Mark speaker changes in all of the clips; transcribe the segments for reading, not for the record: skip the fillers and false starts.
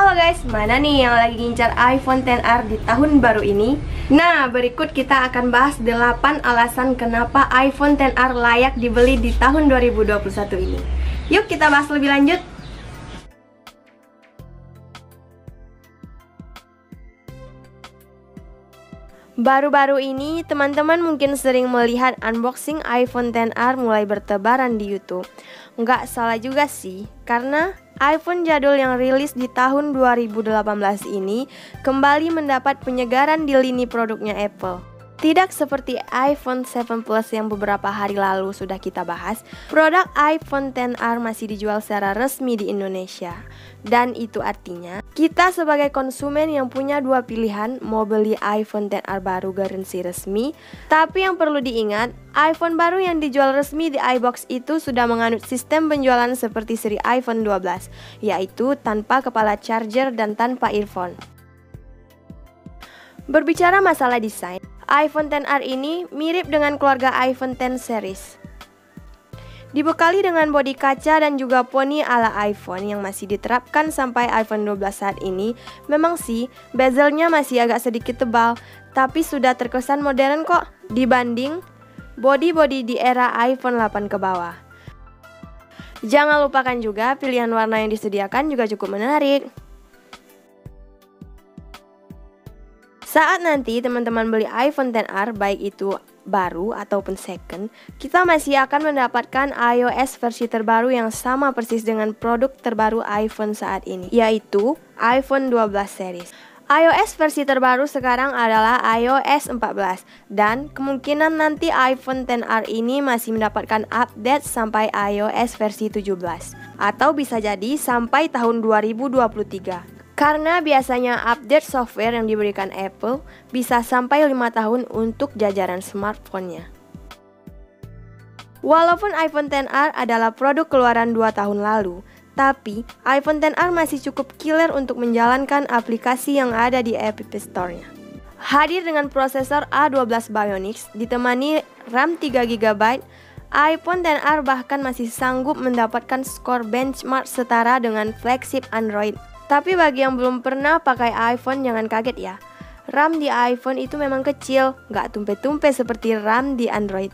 Speaker 1: Halo guys, mana nih yang lagi ngincar iPhone XR di tahun baru ini? Nah, berikut kita akan bahas 8 alasan kenapa iPhone XR layak dibeli di tahun 2021 ini. Yuk kita bahas lebih lanjut. Baru-baru ini, teman-teman mungkin sering melihat unboxing iPhone XR mulai bertebaran di YouTube. Nggak salah juga sih, karena iPhone jadul yang rilis di tahun 2018 ini kembali mendapat penyegaran di lini produknya Apple. Tidak seperti iPhone 7 Plus yang beberapa hari lalu sudah kita bahas, produk iPhone XR masih dijual secara resmi di Indonesia. Dan itu artinya, kita sebagai konsumen yang punya dua pilihan, mau beli iPhone XR baru garansi resmi. Tapi yang perlu diingat, iPhone baru yang dijual resmi di iBox itu sudah menganut sistem penjualan seperti seri iPhone 12, yaitu tanpa kepala charger dan tanpa earphone. Berbicara masalah desain, iPhone XR ini mirip dengan keluarga iPhone X series. Dibekali dengan bodi kaca dan juga poni ala iPhone yang masih diterapkan sampai iPhone 12 saat ini. Memang sih, bezelnya masih agak sedikit tebal, tapi sudah terkesan modern kok dibanding bodi-bodi di era iPhone 8 ke bawah. Jangan lupakan juga pilihan warna yang disediakan juga cukup menarik. Saat nanti teman-teman beli iPhone XR, baik itu baru ataupun second, kita masih akan mendapatkan iOS versi terbaru yang sama persis dengan produk terbaru iPhone saat ini, yaitu iPhone 12 series. iOS versi terbaru sekarang adalah iOS 14, dan kemungkinan nanti iPhone XR ini masih mendapatkan update sampai iOS versi 17, atau bisa jadi sampai tahun 2023. Karena biasanya update software yang diberikan Apple bisa sampai 5 tahun untuk jajaran smartphone-nya. Walaupun iPhone XR adalah produk keluaran 2 tahun lalu, tapi iPhone XR masih cukup killer untuk menjalankan aplikasi yang ada di App Store-nya. Hadir dengan prosesor A12 Bionic ditemani RAM 3GB, iPhone XR bahkan masih sanggup mendapatkan skor benchmark setara dengan flagship Android. Tapi bagi yang belum pernah pakai iPhone jangan kaget ya. RAM di iPhone itu memang kecil, nggak tumpe-tumpe seperti RAM di Android.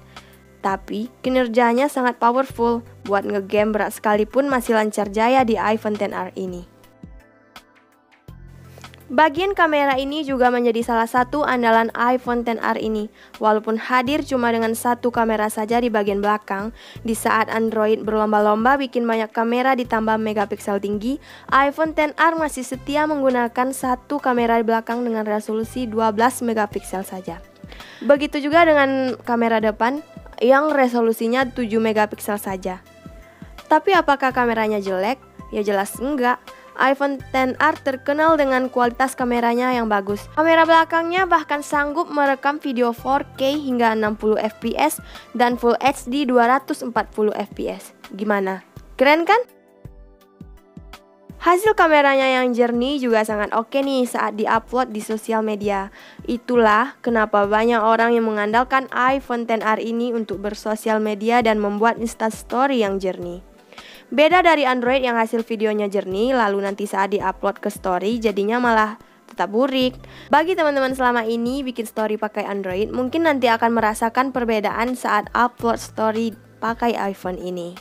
Speaker 1: Tapi kinerjanya sangat powerful, buat ngegame berat sekalipun masih lancar jaya di iPhone XR ini. Bagian kamera ini juga menjadi salah satu andalan iPhone XR ini. Walaupun hadir cuma dengan satu kamera saja di bagian belakang, di saat Android berlomba-lomba bikin banyak kamera ditambah megapiksel tinggi, iPhone XR masih setia menggunakan satu kamera di belakang dengan resolusi 12 megapiksel saja. Begitu juga dengan kamera depan yang resolusinya 7 megapiksel saja. Tapi apakah kameranya jelek? Ya jelas enggak. iPhone XR terkenal dengan kualitas kameranya yang bagus. Kamera belakangnya bahkan sanggup merekam video 4K hingga 60 fps dan Full HD 240 fps. Gimana? Keren kan? Hasil kameranya yang jernih juga sangat oke nih saat diupload di sosial media. Itulah kenapa banyak orang yang mengandalkan iPhone XR ini untuk bersosial media dan membuat Instastory yang jernih. Beda dari Android yang hasil videonya jernih, lalu nanti saat diupload ke story jadinya malah tetap burik. Bagi teman-teman selama ini bikin story pakai Android, mungkin nanti akan merasakan perbedaan saat upload story pakai iPhone ini.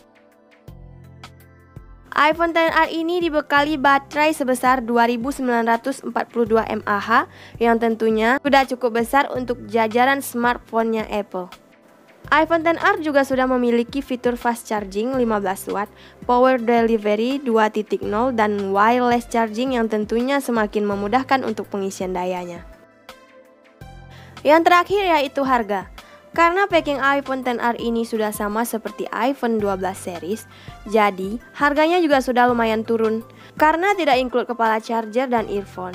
Speaker 1: iPhone XR ini dibekali baterai sebesar 2942 mAh yang tentunya sudah cukup besar untuk jajaran smartphone-nya Apple. iPhone XR juga sudah memiliki fitur fast charging 15 watt, power delivery 2.0, dan wireless charging yang tentunya semakin memudahkan untuk pengisian dayanya. Yang terakhir yaitu harga. Karena packing iPhone XR ini sudah sama seperti iPhone 12 series, jadi harganya juga sudah lumayan turun karena tidak include kepala charger dan earphone.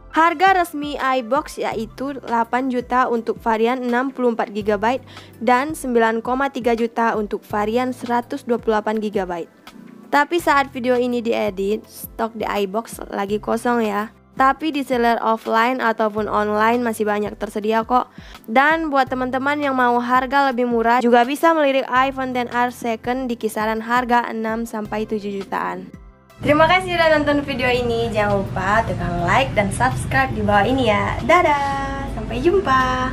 Speaker 1: Harga resmi iBox yaitu 8 juta untuk varian 64GB dan 9,3 juta untuk varian 128GB. Tapi saat video ini diedit, stok di iBox lagi kosong ya. Tapi di seller offline ataupun online masih banyak tersedia kok. Dan buat teman-teman yang mau harga lebih murah juga bisa melirik iPhone XR second di kisaran harga 6-7 jutaan. Terima kasih sudah nonton video ini. Jangan lupa tekan like dan subscribe di bawah ini ya. Dadah, sampai jumpa.